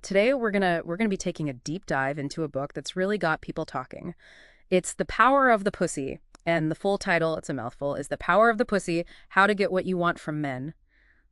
Today we're gonna be taking a deep dive into a book that's really got people talking. It's The Power of the Pussy, and the full title, it's a mouthful, is The Power of the Pussy: How to Get What You Want from Men.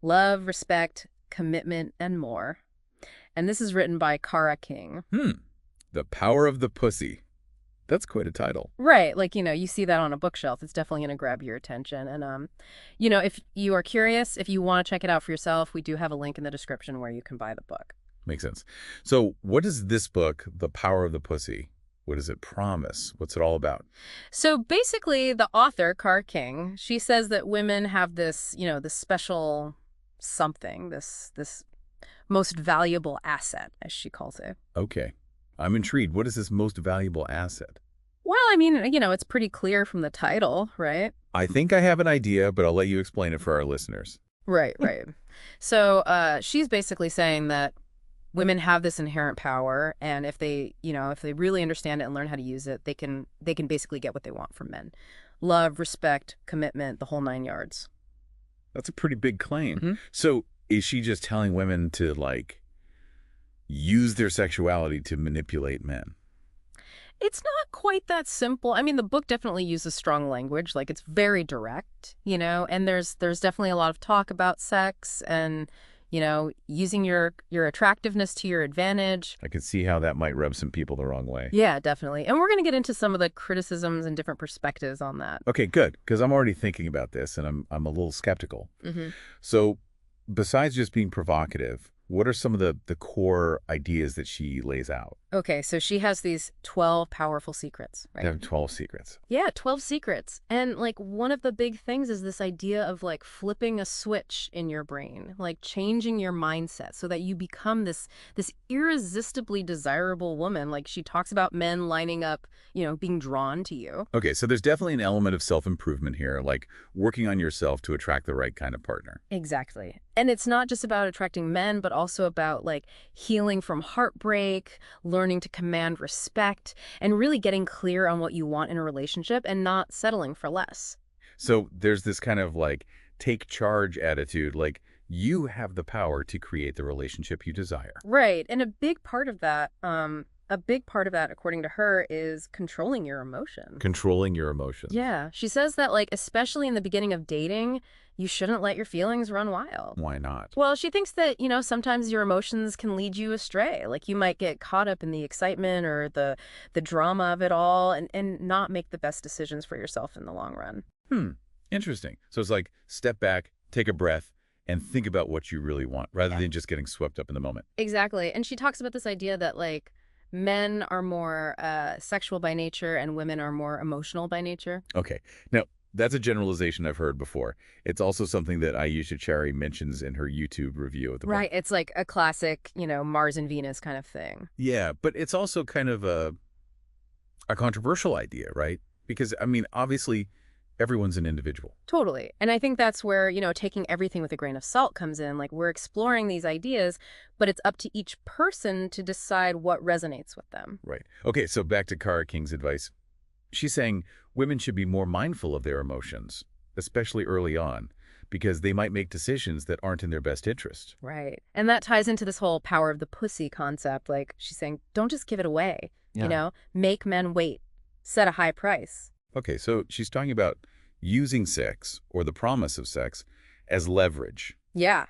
Love, respect, commitment, and more. And this is written by Kara King. The Power of the Pussy. That's quite a title. Right, you see that on a bookshelf. It's definitely going to grab your attention. And, if you are curious, if you want to check it out for yourself, we do have a link in the description where you can buy the book. Makes sense. So what is this book, The Power of the Pussy? What does it promise? What's it all about? So basically, the author, Kara King, she says that women have this, this special something, this most valuable asset, as she calls it. Okay. I'm intrigued. What is this most valuable asset? Well, it's pretty clear from the title, right? I think I have an idea, but I'll let you explain it for our listeners. Right. So she's basically saying that women have this inherent power, and if they really understand it and learn how to use it, they can basically get what they want from men. Love, respect, commitment, the whole 9 yards. That's a pretty big claim. Mm-hmm. So is she just telling women to, use their sexuality to manipulate men? It's not quite that simple. The book definitely uses strong language, it's very direct, and there's definitely a lot of talk about sex and, using your attractiveness to your advantage. I can see how that might rub some people the wrong way. Yeah, definitely. And we're going to get into some of the criticisms and different perspectives on that. Okay, good, because I'm already thinking about this, and I'm a little skeptical. Mm-hmm. So besides just being provocative, what are some of the core ideas that she lays out? Okay, so she has these 12 powerful secrets, right? They have 12 secrets. Yeah, 12 secrets. And one of the big things is this idea of flipping a switch in your brain, changing your mindset so that you become this irresistibly desirable woman. She talks about men lining up, being drawn to you. Okay, so there's definitely an element of self-improvement here, working on yourself to attract the right kind of partner. Exactly. And it's not just about attracting men, but also about healing from heartbreak, learning to command respect, and really getting clear on what you want in a relationship and not settling for less. So there's this kind of take charge attitude, you have the power to create the relationship you desire. Right. And a big part of that, according to her, is controlling your emotions. Controlling your emotions. Yeah. She says that, especially in the beginning of dating, you shouldn't let your feelings run wild. Why not? Well, she thinks that, sometimes your emotions can lead you astray. You might get caught up in the excitement or the drama of it all and not make the best decisions for yourself in the long run. Interesting. So it's step back, take a breath, and think about what you really want rather than just getting swept up in the moment. Exactly. And she talks about this idea that, men are more sexual by nature and women are more emotional by nature. Okay. Now, that's a generalization I've heard before. It's also something that Aisha Cherry mentions in her YouTube review of the book. Right. It's a classic, Mars and Venus kind of thing. Yeah, but it's also kind of a controversial idea, right? Because, obviously, everyone's an individual. Totally. And I think that's where, taking everything with a grain of salt comes in. We're exploring these ideas, but it's up to each person to decide what resonates with them. Right. Okay, so back to Kara King's advice. She's saying women should be more mindful of their emotions, especially early on, because they might make decisions that aren't in their best interest. Right. And that ties into this whole power of the pussy concept. She's saying, don't just give it away, make men wait, set a high price. Okay, so she's talking about using sex or the promise of sex as leverage. Yeah,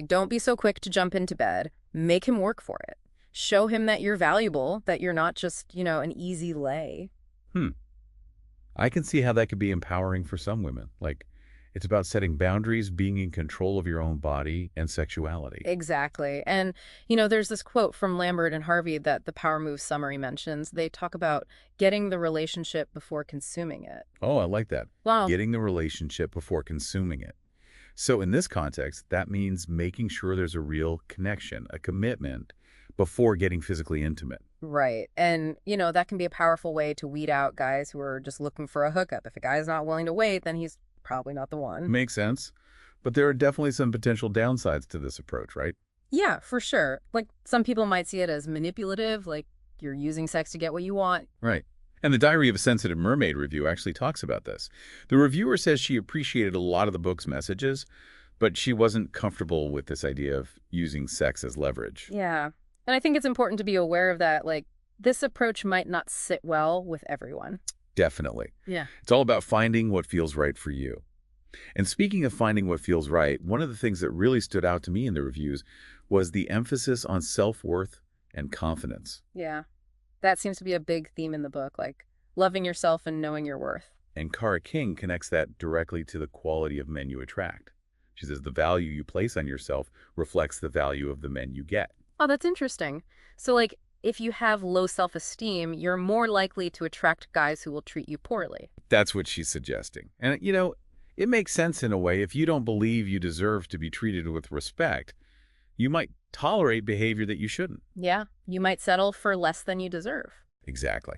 don't be so quick to jump into bed. Make him work for it. Show him that you're valuable, that you're not just, an easy lay. I can see how that could be empowering for some women. It's about setting boundaries, being in control of your own body and sexuality. Exactly. And, there's this quote from Lambert and Harvey that the Power Move summary mentions. They talk about getting the relationship before consuming it. Oh, I like that. Wow. Getting the relationship before consuming it. So in this context, that means making sure there's a real connection, a commitment, before getting physically intimate. Right. And, that can be a powerful way to weed out guys who are just looking for a hookup. If a guy's not willing to wait, then he's probably not the one. Makes sense. But there are definitely some potential downsides to this approach, right? Yeah, for sure. Some people might see it as manipulative, you're using sex to get what you want. Right. And the Diary of a Sensitive Mermaid review actually talks about this. The reviewer says she appreciated a lot of the book's messages, But she wasn't comfortable with this idea of using sex as leverage. Yeah. And I think it's important to be aware of that. Like, this approach might not sit well with everyone. Definitely. Yeah. It's all about finding what feels right for you. And speaking of finding what feels right, one of the things that really stood out to me in the reviews was the emphasis on self-worth and confidence. Yeah. That seems to be a big theme in the book, like loving yourself and knowing your worth. And Kara King connects that directly to the quality of men you attract. She says the value you place on yourself reflects the value of the men you get. Oh, that's interesting. So, like, if you have low self-esteem, you're more likely to attract guys who will treat you poorly. That's what she's suggesting. And, it makes sense in a way. If you don't believe you deserve to be treated with respect, you might tolerate behavior that you shouldn't. Yeah. You might settle for less than you deserve. Exactly.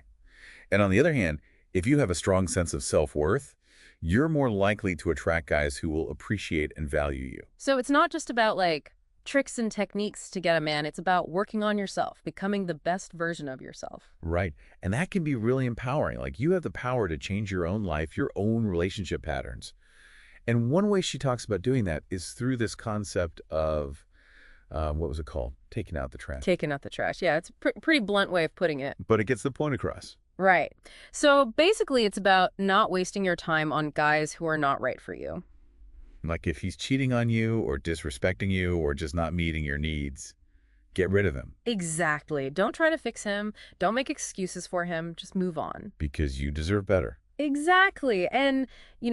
And on the other hand, if you have a strong sense of self-worth, you're more likely to attract guys who will appreciate and value you. So it's not just about, like, tricks and techniques to get a man. It's about working on yourself, becoming the best version of yourself. Right. And that can be really empowering. Like, you have the power to change your own life, your own relationship patterns. And one way she talks about doing that is through this concept of, what was it called? Taking out the trash. Taking out the trash. Yeah, it's a pretty blunt way of putting it. But it gets the point across. Right. So basically, it's about not wasting your time on guys who are not right for you. Like, if he's cheating on you or disrespecting you or just not meeting your needs, get rid of him. Exactly. Don't try to fix him. Don't make excuses for him. Just move on. Because you deserve better. Exactly. And,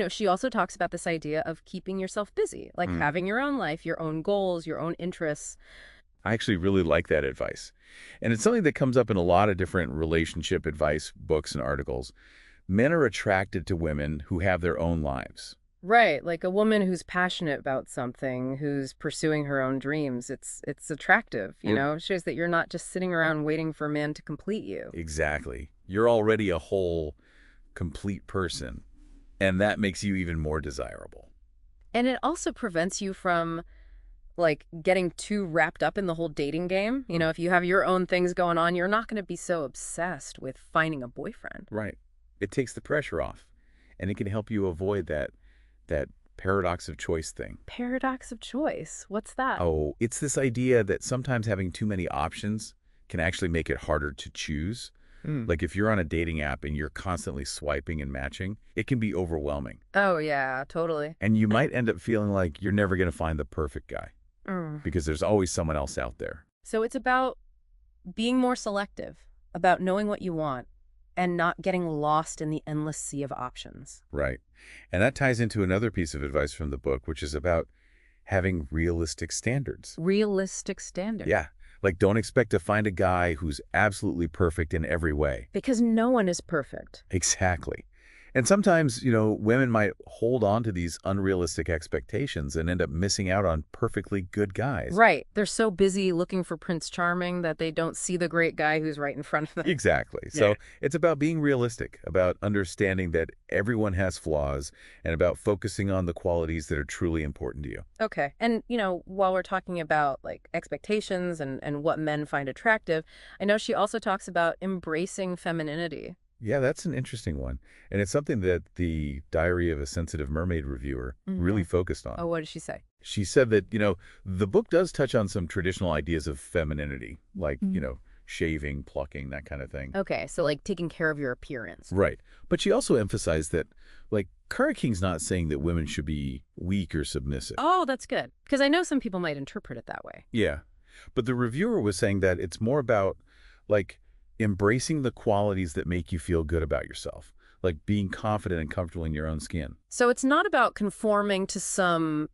she also talks about this idea of keeping yourself busy, like having your own life, your own goals, your own interests. I actually really like that advice. And it's something that comes up in a lot of different relationship advice books and articles. Men are attracted to women who have their own lives. Right. Like a woman who's passionate about something, who's pursuing her own dreams. It's attractive, It shows that you're not just sitting around waiting for a man to complete you. Exactly. You're already a whole, complete person. And that makes you even more desirable. And it also prevents you from, like, getting too wrapped up in the whole dating game. If you have your own things going on, you're not going to be so obsessed with finding a boyfriend. Right. It takes the pressure off. And it can help you avoid that paradox of choice thing. Paradox of choice? What's that? Oh, it's this idea that sometimes having too many options can actually make it harder to choose. Like, if you're on a dating app and you're constantly swiping and matching, it can be overwhelming. Oh, yeah, totally. And you might end up feeling like you're never going to find the perfect guy because there's always someone else out there. So it's about being more selective, about knowing what you want, and not getting lost in the endless sea of options. Right. And that ties into another piece of advice from the book, which is about having realistic standards. Realistic standards. Yeah. Like, don't expect to find a guy who's absolutely perfect in every way. Because no one is perfect. Exactly. And sometimes, women might hold on to these unrealistic expectations and end up missing out on perfectly good guys. Right. They're so busy looking for Prince Charming that they don't see the great guy who's right in front of them. Exactly. So it's about being realistic, about understanding that everyone has flaws, and about focusing on the qualities that are truly important to you. Okay. And, while we're talking about, like, expectations and what men find attractive, I know she also talks about embracing femininity. Yeah, that's an interesting one. And it's something that the Diary of a Sensitive Mermaid reviewer really focused on. Oh, what did she say? She said that, the book does touch on some traditional ideas of femininity, like, shaving, plucking, that kind of thing. Okay, so, like, taking care of your appearance. Right. But she also emphasized that, like, Kara King's not saying that women should be weak or submissive. Oh, that's good. Because I know some people might interpret it that way. Yeah. But the reviewer was saying that it's more about, like, embracing the qualities that make you feel good about yourself, like being confident and comfortable in your own skin. So it's not about conforming to some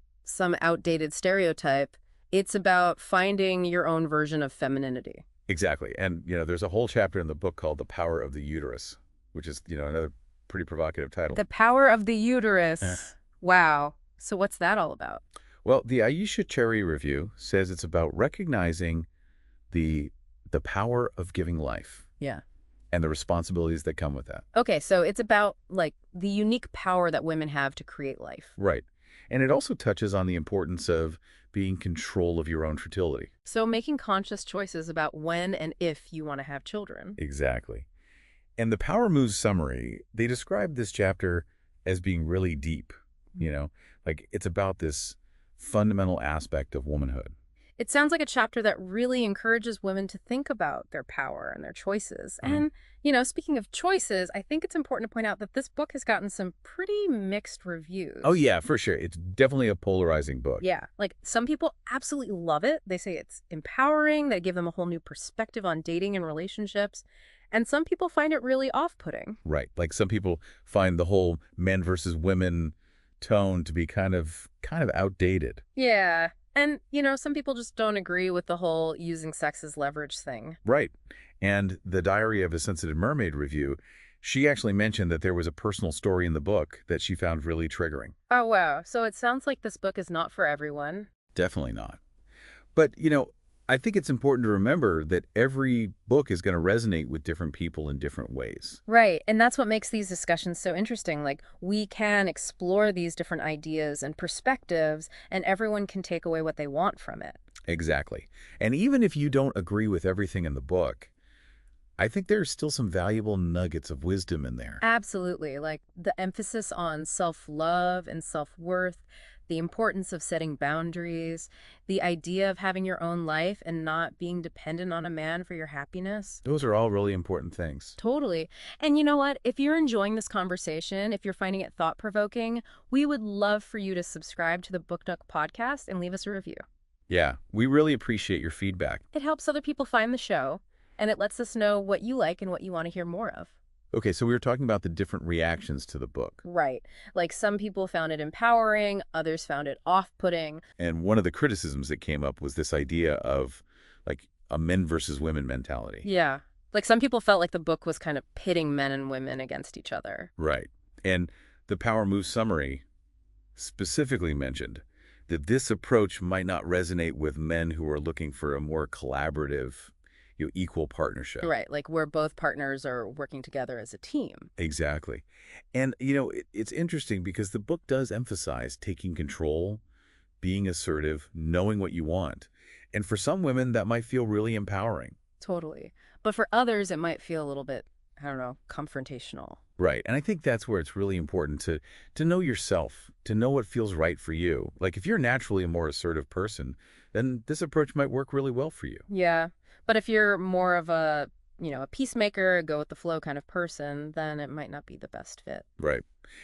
outdated stereotype. It's about finding your own version of femininity. Exactly. And, there's a whole chapter in the book called The Power of the Uterus, which is, another pretty provocative title. The Power of the Uterus. Wow. So what's that all about? Well, the Aisha Cherry review says it's about recognizing the power of giving life. Yeah. And the responsibilities that come with that. Okay, so it's about, like, the unique power that women have to create life. Right. And it also touches on the importance of being in control of your own fertility. So making conscious choices about when and if you want to have children. Exactly. And the Power Moves summary, they describe this chapter as being really deep, Like, it's about this fundamental aspect of womanhood. It sounds like a chapter that really encourages women to think about their power and their choices. Mhm. And, speaking of choices, I think it's important to point out that this book has gotten some pretty mixed Oh, reviews. yeah, for sure. It's definitely a polarizing book. Yeah, like some people absolutely love it. They say it's empowering, they give them a whole new perspective on dating and relationships. And some people find it really off-putting. Right. Like some people find the whole men versus women tone to be kind of outdated. Yeah. And, some people just don't agree with the whole using sex as leverage thing. Right. And the Diary of a Sensitive Mermaid review, she actually mentioned that there was a personal story in the book that she found really triggering. Oh, wow. So it sounds like this book is not for everyone. Definitely not. But, I think it's important to remember that every book is going to resonate with different people in different ways. Right. And that's what makes these discussions so interesting. Like, we can explore these different ideas and perspectives, and everyone can take away what they want from it. Exactly. And even if you don't agree with everything in the book, I think there's still some valuable nuggets of wisdom in there. Absolutely. Like the emphasis on self-love and self-worth, the importance of setting boundaries, the idea of having your own life and not being dependent on a man for your happiness. Those are all really important things. Totally. And you know what? If you're enjoying this conversation, if you're finding it thought-provoking, we would love for you to subscribe to the Booktok podcast and leave us a review. Yeah, we really appreciate your feedback. It helps other people find the show, and it lets us know what you like and what you want to hear more of. Okay, so we were talking about the different reactions to the book. Right. Like some people found it empowering, others found it off-putting. And one of the criticisms that came up was this idea of like a men versus women mentality. Yeah. Like some people felt like the book was kind of pitting men and women against each other. Right. And the Power Move summary specifically mentioned that this approach might not resonate with men who are looking for a more collaborative, equal partnership. Right. Like where both partners are working together as a team. Exactly. And, it's interesting because the book does emphasize taking control, being assertive, knowing what you want. And for some women, that might feel really empowering. Totally. But for others, it might feel a little bit, I don't know, confrontational. Right. And I think that's where it's really important to know yourself, to know what feels right for you. Like if you're naturally a more assertive person, then this approach might work really well for you. Yeah. But if you're more of a peacemaker, go with the flow kind of person, then it might not be the best fit. Right.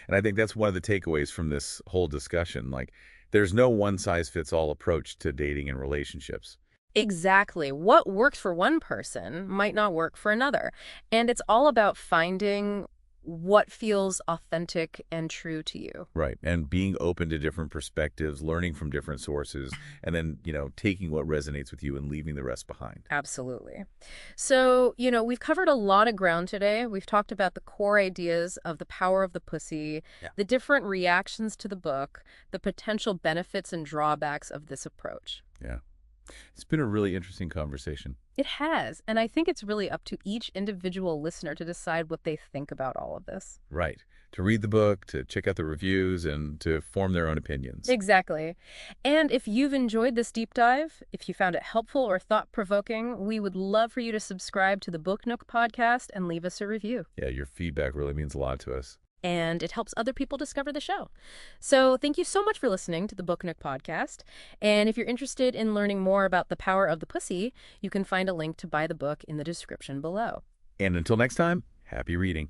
And I think that's one of the takeaways from this whole discussion. Like there's no one-size-fits-all approach to dating and relationships. Exactly. What works for one person might not work for another. And it's all about finding what feels authentic and true to you. Right. And being open to different perspectives, learning from different sources, and then, taking what resonates with you and leaving the rest behind. Absolutely. So, we've covered a lot of ground today. We've talked about the core ideas of the power of the pussy, Yeah. the different reactions to the book, the potential benefits and drawbacks of this approach. Yeah. It's been a really interesting conversation. It has. And I think it's really up to each individual listener to decide what they think about all of this. Right. To read the book, to check out the reviews, and to form their own opinions. Exactly. And if you've enjoyed this deep dive, if you found it helpful or thought-provoking, we would love for you to subscribe to the Book Nook podcast and leave us a review. Yeah, your feedback really means a lot to us. And it helps other people discover the show. So thank you so much for listening to the Book Nook podcast. And if you're interested in learning more about the power of the pussy, you can find a link to buy the book in the description below. And until next time, happy reading.